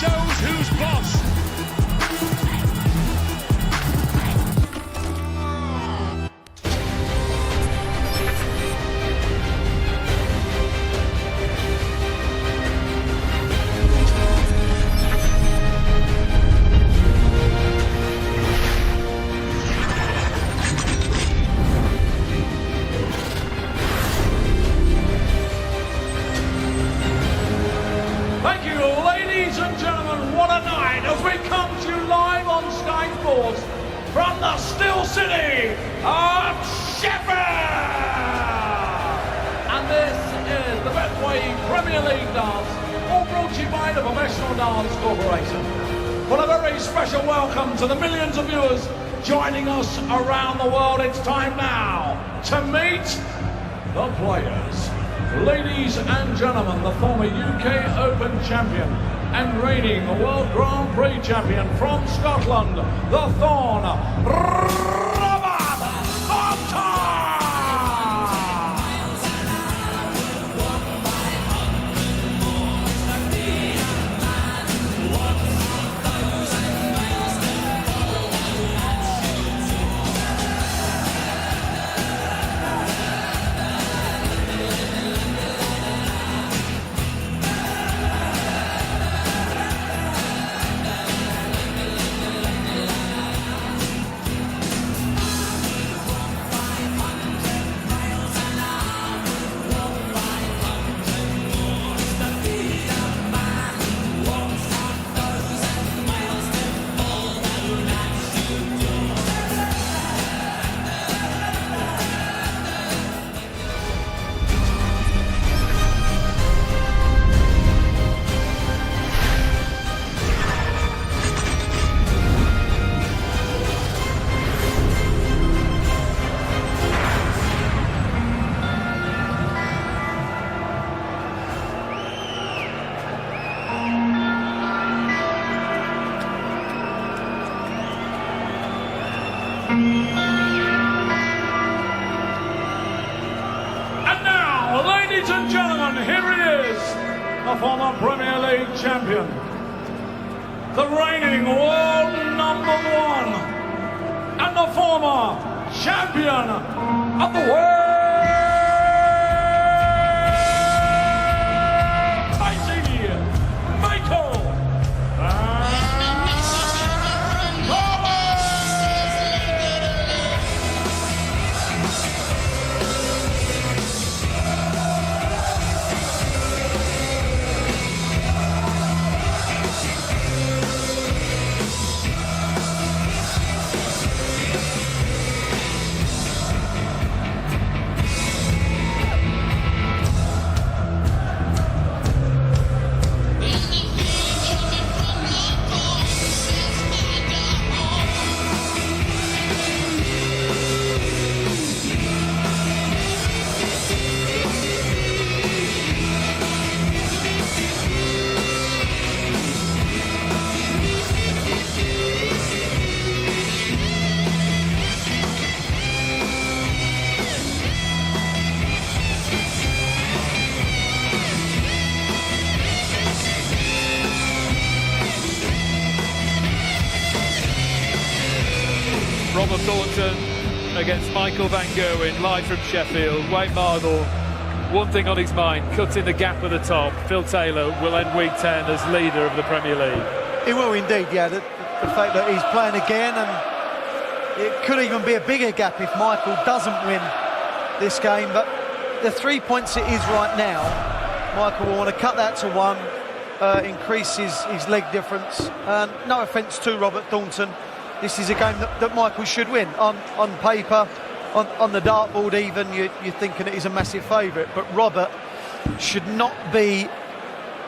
Shows who's boss. Thank you, ladies and gentlemen, what a night as we come to you live on Sky Sports from the Still City of Sheffield. And this is the Betway Premier League dance, all brought to you by the Professional Dance Corporation. Well, a very special welcome to the millions of viewers joining us around the world. It's time now to meet the players. Ladies and gentlemen, the former UK Open champion and reigning World Grand Prix champion from Scotland, the Thornton. And now, ladies and gentlemen, here he is, the former Premier League champion, the reigning world #1, and the former champion of the world. Robert Thornton against Michael van Gerwen, live from Sheffield. Wayne Mardle, one thing on his mind, cutting the gap at the top. Phil Taylor will end week 10 as leader of the Premier League. He will indeed, yeah. The fact that he's playing again, and it could even be a bigger gap if Michael doesn't win this game. But the 3 points it is right now, Michael will want to cut that to 1, increase his leg difference. No offence to Robert Thornton. This is a game that Michael should win. On paper, on the dartboard even, you're thinking it is a massive favourite. But Robert should not be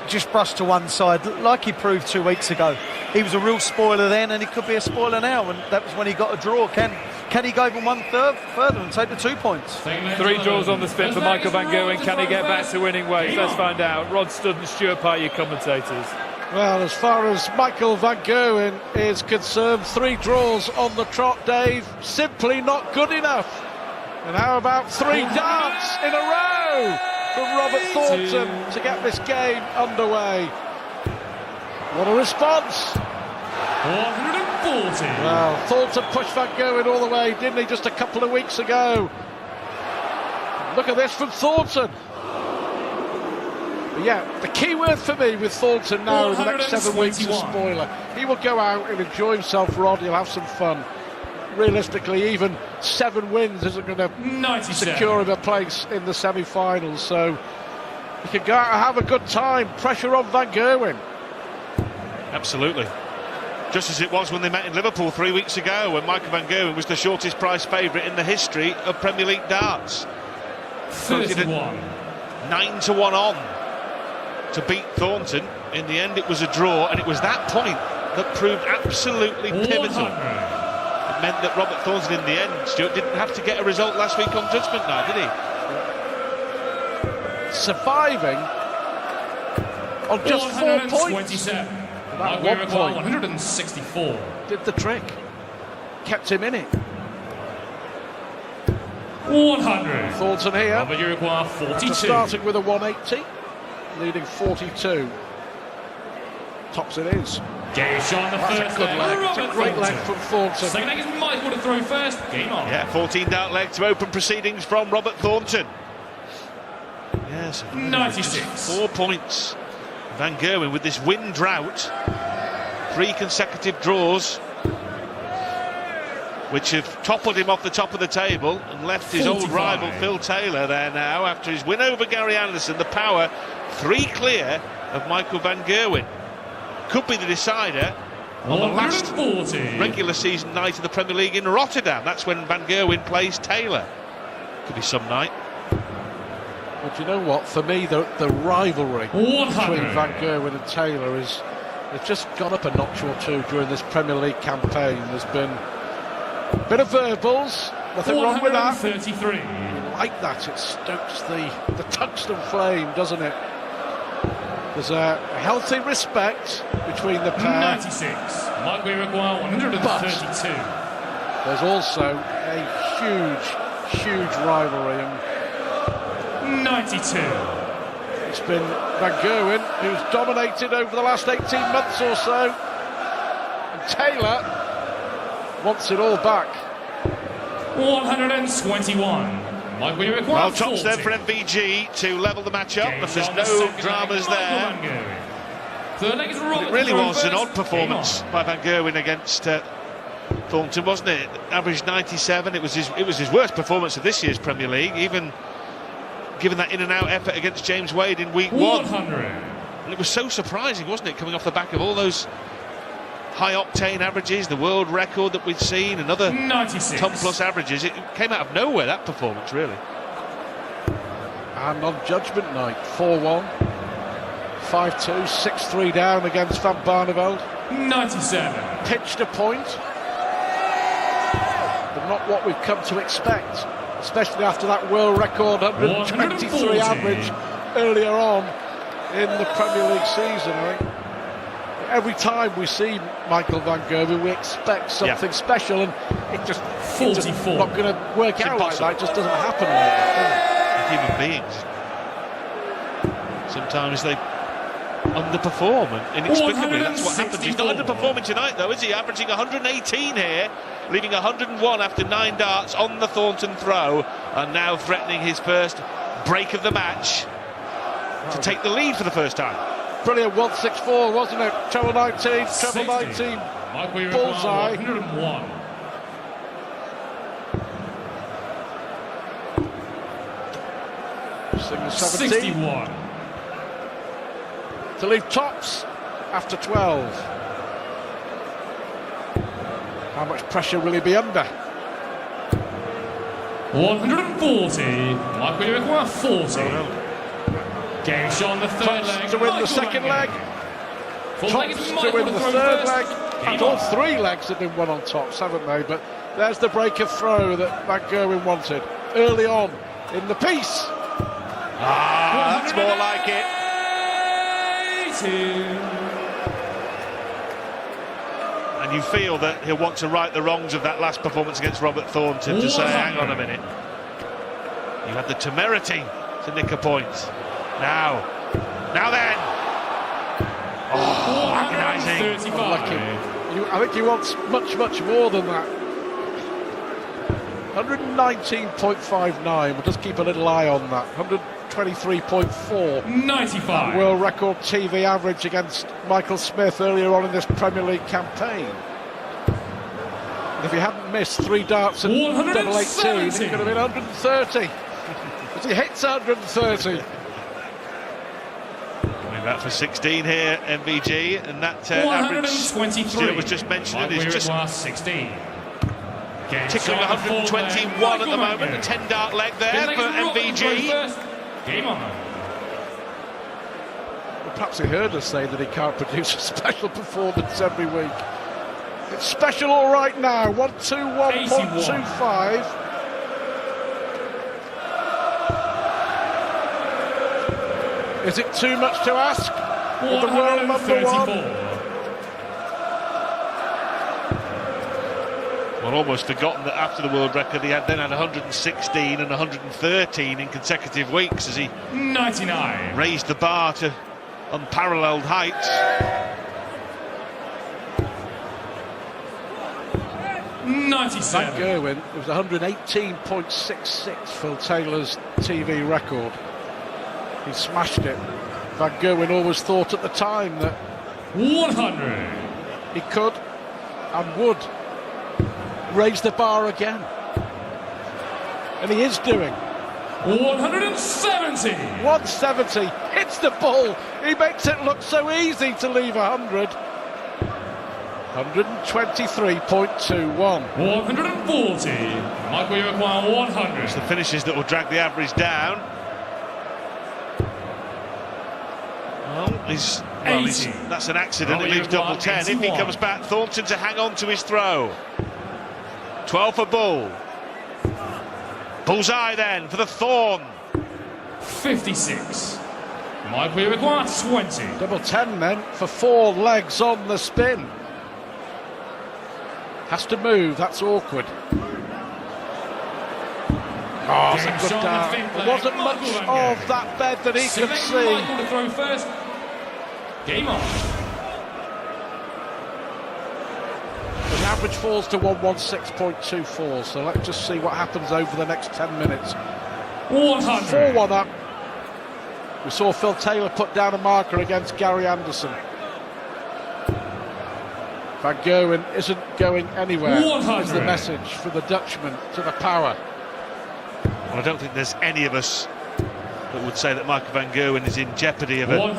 just brushed to one side, like he proved 2 weeks ago. He was a real spoiler then, and he could be a spoiler now, and that was when he got a draw. Can he go even one further and take the 2 points? 3 draws on the spin for Michael van Gerwen. Can he get back to winning ways? Let's find out. Rod Studd and Stuart Pye, your commentators. Well, as far as Michael van Gerwen is concerned, 3 draws on the trot, Dave, simply not good enough. And how about 3 darts in a row from Robert Thornton to get this game underway? What a response! 140. Well, Thornton pushed van Gerwen all the way, didn't he, just a couple of weeks ago? Look at this from Thornton. But yeah, the key word for me with Thornton now in the next 7 weeks is spoiler. He will go out and enjoy himself, Rod. He'll have some fun. Realistically, even 7 wins isn't going to secure him a place in the semi-finals. So he can go out and have a good time. Pressure on van Gerwen. Absolutely. Just as it was when they met in Liverpool 3 weeks ago, when Michael van Gerwen was the shortest price favourite in the history of Premier League darts. 31. 9-1 on to beat Thornton. In the end, it was a draw, and it was that point that proved absolutely pivotal. It meant that Robert Thornton, in the end, Stuart, didn't have to get a result last week on Judgment Night, did he? Surviving on just 4 points. That 1 point 164. did the trick. Kept him in it. 100. Thornton here. Robert Uruguay 42. Starting with a 180, leading 42. Tops it is. Game shot the That's first a good leg. It's a Robert great leg Thornton. from Thornton. Second leg is Michael to throw first. Game on. Yeah, 14 dart leg to open proceedings from Robert Thornton. Yes, 96. 4 points. Van Gerwen with this win drought, 3 consecutive draws, which have toppled him off the top of the table and left his old 45. rival Phil Taylor there now after his win over Gary Anderson. The power 3 clear of Michael van Gerwen. Could be the decider on the last 140. regular season night of the Premier League in Rotterdam. That's when van Gerwen plays Taylor. Could be some night. But you know what? For me, the rivalry 100. between van Gerwen and Taylor has just gone up a notch or 2 during this Premier League campaign. There's been a bit of verbals, nothing wrong with that. 133. Like that, it stokes the tungsten flame, doesn't it? There's a healthy respect between the pair. 96. Michael Uruguay 132. There's also a huge rivalry, and 92. it's been van Gerwen who's dominated over the last 18 months or so, and Taylor wants it all back. 121. Michael Uruguay Well, tops 40. there for MVG to level the match up, Game but there's shot the no second dramas leg, there. Michael van Gerwen. Third leg is Robert It really to throw was an first. odd performance Game on. by van Gerwen against Thornton, wasn't it? Averaged 97. It was his worst performance of this year's Premier League, even given that in-and-out effort against James Wade in week 1. 100. And it was so surprising, wasn't it, coming off the back of all those high-octane averages, the world record that we'd seen, and other 96. ton-plus averages. It came out of nowhere, that performance, really. And on Judgment Night, 4-1, 5-2, 6-3 down against Van Barneveld. 97. Pitched a point, but not what we've come to expect, especially after that world record 123 average earlier on in the Premier League season. I think every time we see Michael van Gerwen, we expect something special, and it's just 44. not going to work out like that. It just doesn't happen like that, does it? Human beings. Sometimes they underperform, and inexplicably that's what happens. He's not 164. underperforming tonight, though, is he? Averaging 118 here, leaving 101 after 9 darts on the Thornton throw, and now threatening his first break of the match to take the lead for the first time. Brilliant 164, wasn't it? Treble 19, treble 19. Michael Uruguay Bullseye. 101. Single 17 61. to leave tops after 12. How much pressure will he be under? 140. Michael Uruguay 40. Game shot on the third Tops leg. to win Michael the second van leg. Gerwen. Fourth leg is Tops to Michael win to the throw third first. leg. Game And all on. 3 legs have been won on tops, haven't they? But there's the break of throw that Van Gerwen wanted early on in the piece. Ah, that's more like it. 80. And you feel that he'll want to right the wrongs of that last performance against Robert Thornton to say, hang on a minute, you had the temerity to nick a point. Now then. Oh, agonising. I think he wants much, much more than that. 119.59. We'll just keep a little eye on that. 123.4. 95. World record TV average against Michael Smith earlier on in this Premier League campaign. And if he hadn't missed 3 darts at double 18, it could have been 130. But he hits 130. Back for 16 here, MVG, and that average Stuart was just mentioned is just 16. tickling 121 at the moment. A 10-dart leg there for MVG. Game on. Well, perhaps he heard us say that he can't produce a special performance every week. It's special all right now. 121.25. Is it too much to ask? For the world number 1? Well, almost forgotten that after the world record he had 116 and 113 in consecutive weeks as he 99 raised the bar to unparalleled heights. 97. Van Gerwen, it was 118.66, Phil Taylor's TV record. He smashed it. Van Gerwen always thought at the time that 100 he could and would raise the bar again. And he is doing. 170. 170. Hits the ball. He makes it look so easy to leave 100. 123.21. 140. Michael, you require 100. It's the finishes that will drag the average down. That's an accident. It leaves double 10. If he comes back, Thornton to hang on to his throw. 12 for Bull. Bullseye then for the Thorn. 56. Michael, you require 20. Double 10 then for 4 legs on the spin. Has to move, that's awkward. Oh, it's a good dart. There wasn't much of that bed that he could see. Michael to throw first. Game on. The average falls to 116.24, so let's just see what happens over the next 10 minutes. 100. 4-1 up. We saw Phil Taylor put down a marker against Gary Anderson. Van Gerwen isn't going anywhere, 100. is the message for the Dutchman to the power. Well, I don't think there's any of us that would say that Michael van Gerwen is in jeopardy of not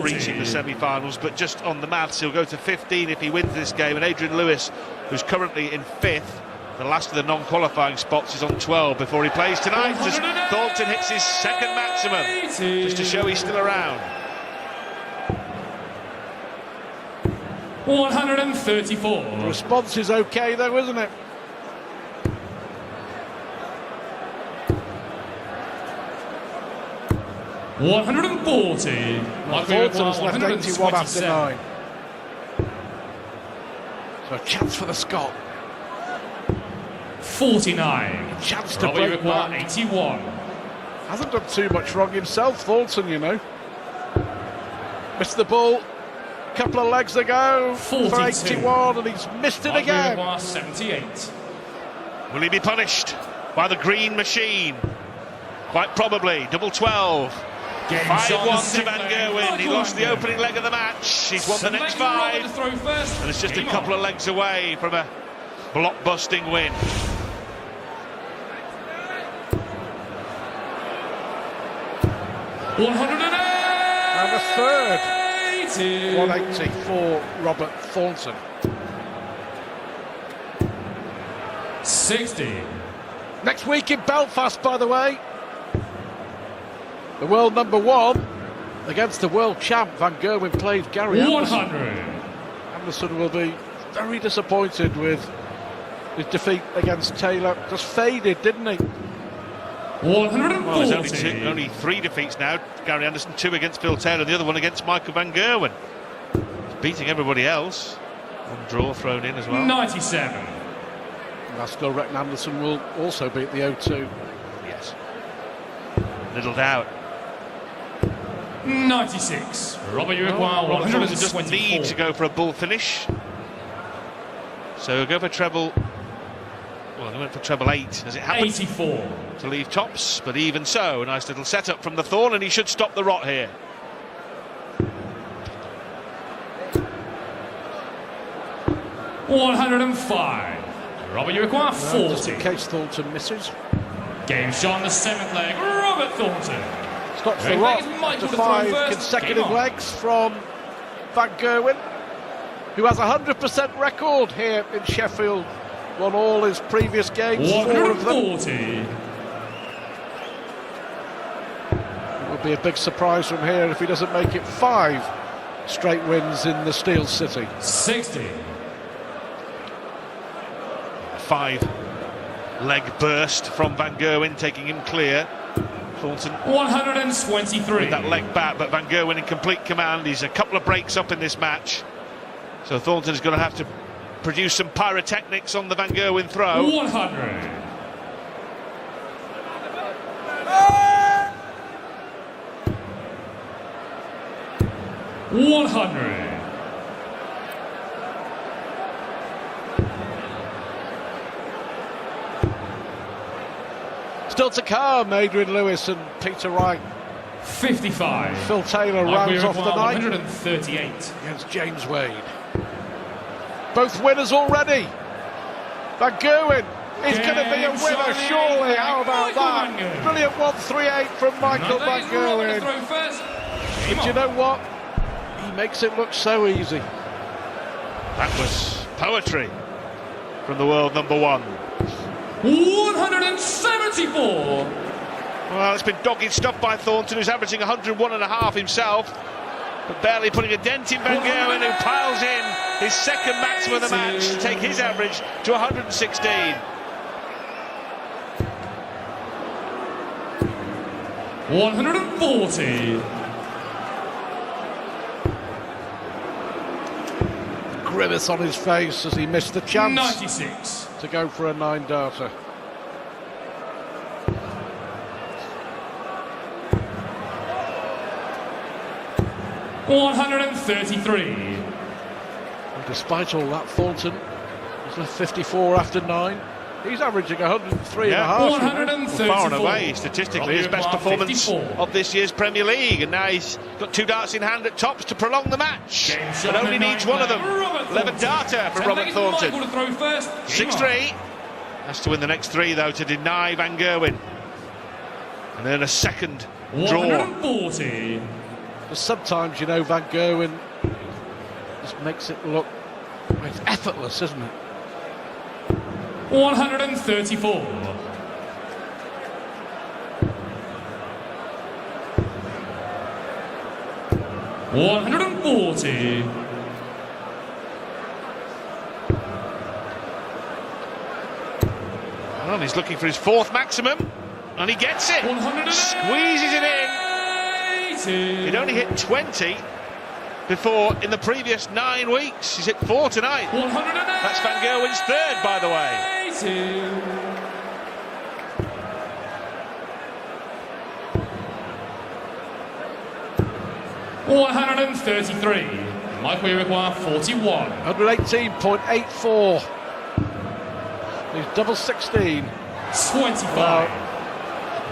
reaching the semi-finals, but just on the maths, he'll go to 15 if he wins this game, and Adrian Lewis, who's currently in 5th, the last of the non-qualifying spots, is on 12 before he plays tonight, as Thornton hits his second maximum, just to show he's still around. 134. The response is okay though, isn't it? $140. Thornton's left 81 after 9. So a chance for the Scot. 49. Chance to break back. 81. Hasn't done too much wrong himself, Thornton, you know. Missed the ball. Couple of legs ago 42. For 81, and he's missed it again. 78. Will he be punished by the green machine? Quite probably. Double 12. 5-1 to Van Gerwen. He lost the opening leg of the match. He's won the next 5, and it's just a couple of legs away from a block-busting win. And a third. 180 for Robert Thornton. 60. Next week in Belfast, by the way. The world number 1 against the world champ. Van Gerwen plays Gary Anderson. 100. Anderson will be very disappointed with his defeat against Taylor. Just faded, didn't he? 140. Well, there's only 3 defeats now. Gary Anderson, 2 against Phil Taylor, the other one against Michael van Gerwen. He's beating everybody else. One draw thrown in as well. 97. And I still reckon Anderson will also beat the 0-2. Yes. Little doubt. 96. Robert, you require Robert Thornton doesn't 124. need to go for a bull finish. So he'll go for treble. Well, he went for treble 8 as it happened. 84. To leave tops, but even so, a nice little setup from the Thorn, and he should stop the rot here. $105. Robert, you require Just in 40. case Thornton misses. Game shot on the 7th leg. Robert Thornton. Stops the Great rot leg is Michael after to throw 5 first. consecutive Game on. legs from Van Gerwen, who has a 100% record here in Sheffield. Won all his previous games, 4 of them. 140. It would be a big surprise from here if he doesn't make it 5 straight wins in the Steel City. 60. 5-leg burst from Van Gerwen, taking him clear. Thornton 123. with that leg back, but Van Gerwen in complete command. He's a couple of breaks up in this match, so Thornton's going to have to produce some pyrotechnics on the Van Gerwen throw. 100. 100. Still to come, Adrian Lewis and Peter Wright. 55. Phil Taylor Like we rounds off the require night 138. against James Wade. Both winners already. Van Gerwen is going to be a winner, surely. How about that? Brilliant 138 from Michael Van Gerwen. But you know what? He makes it look so easy. That was poetry from the world number 1. 174. Well, it's been dogged stuff by Thornton, who's averaging 101.5 himself, but barely putting a dent in Van Gerwen, who piles in his second maximum of the match to take his average to 116. 140. Grimace on his face as he missed the chance 96. to go for a 9-darter. $133. And despite all that, Thornton is left 54 after 9. He's averaging 103 and a half. 134. Far and away, statistically, his best performance 54. of this year's Premier League, and now he's got 2 darts in hand at tops to prolong the match, but only needs one of them. 11 darter for Robert Thornton. 6-3. Has to win the next 3 though to deny Van Gerwen, and then a second draw. 140. But sometimes, you know, Van Gerwen just makes it look, it's effortless, isn't it? 134. 140. Well, he's looking for his 4th maximum, and he gets it. 180. Squeezes it in. He'd only hit 20 before in the previous 9 weeks. He's hit 4 tonight. 180. That's Van Gerwen's 3rd, by the way. 133. Mike, we require 41. 118.84. He's double 16. 25.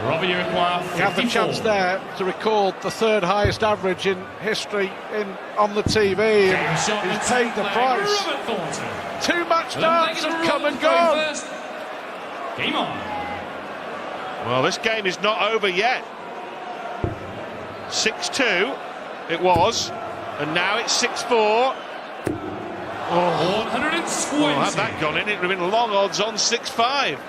Robbie, you require 54. You have the chance there to record the 3rd highest average in history on the TV. And he's paid the price. 2 match darts have come and gone. Game on. Well, this game is not over yet. 6-2 it was, and now it's 6-4. 120. Well, had that gone in, it would have been long odds on 6-5.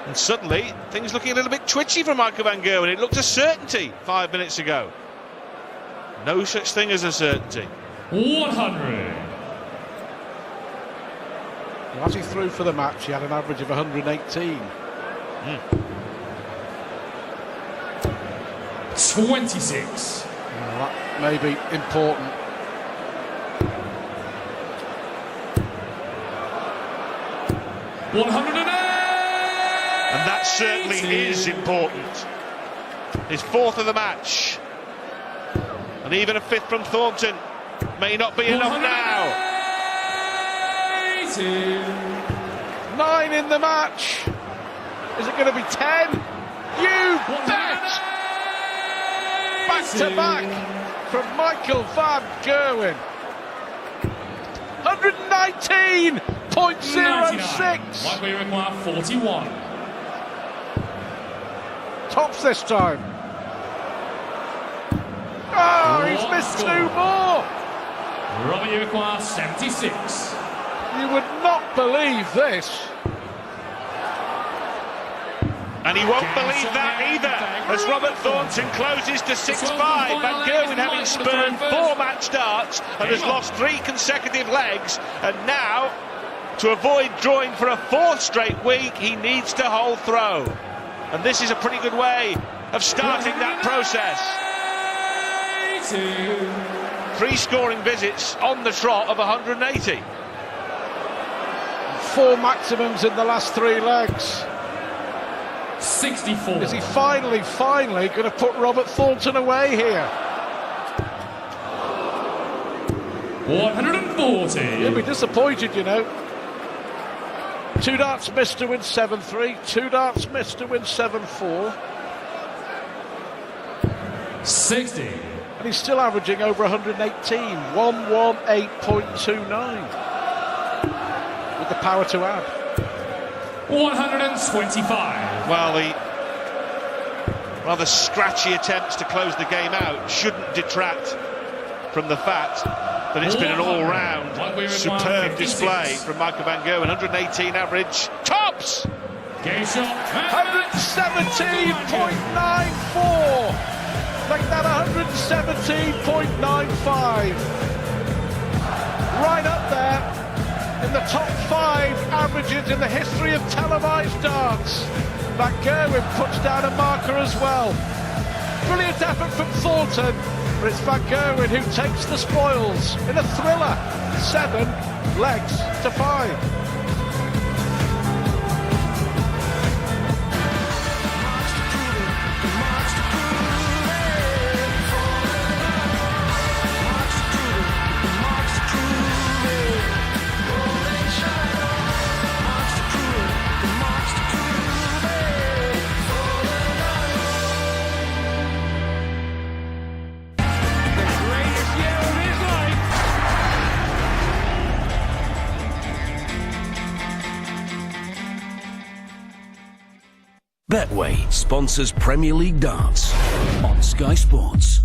And suddenly, things looking a little bit twitchy for Michael Van Gerwen. It looked a certainty 5 minutes ago. No such thing as a certainty. 100. As he threw for the match, he had an average of 118. 26. Well, that may be important. 108. And that certainly is important. His fourth of the match. And even a fifth from Thornton may not be enough now. 9 in the match. Is it going to be 10? You bet! Back to back from Michael van Gerwen. 119.06. Might we require 41. Tops this time. Oh, he's missed 2 more. Robert, you require 76. You would not believe this. And he won't believe that either, as Robert Thornton closes to 6-5. Van Gerwen having spurned 4 match starts and has lost 3 consecutive legs. And now, to avoid drawing for a 4th straight week, he needs to hold throw. And this is a pretty good way of starting that process. 3 scoring visits on the trot of 180. 4 maximums in the last 3 legs. 64. Is he finally going to put Robert Thornton away here? 140. He'll be disappointed, you know. 2 darts missed to win 7-3, 2 darts missed to win 7-4. 60. And he's still averaging over 118, 118.29. With the power to add. 125. Well, the rather scratchy attempts to close the game out shouldn't detract from the fact that it's been an all-round superb display from Michael van Gerwen. 118 average, tops! Game shot. 117.94. Make that 117.95. Right up there in the top 5 averages in the history of televised darts. Van Gerwen puts down a marker as well. Brilliant effort from Thornton, but it's Van Gerwen who takes the spoils in a thriller. 7 legs to 5. Betway sponsors Premier League darts on Sky Sports.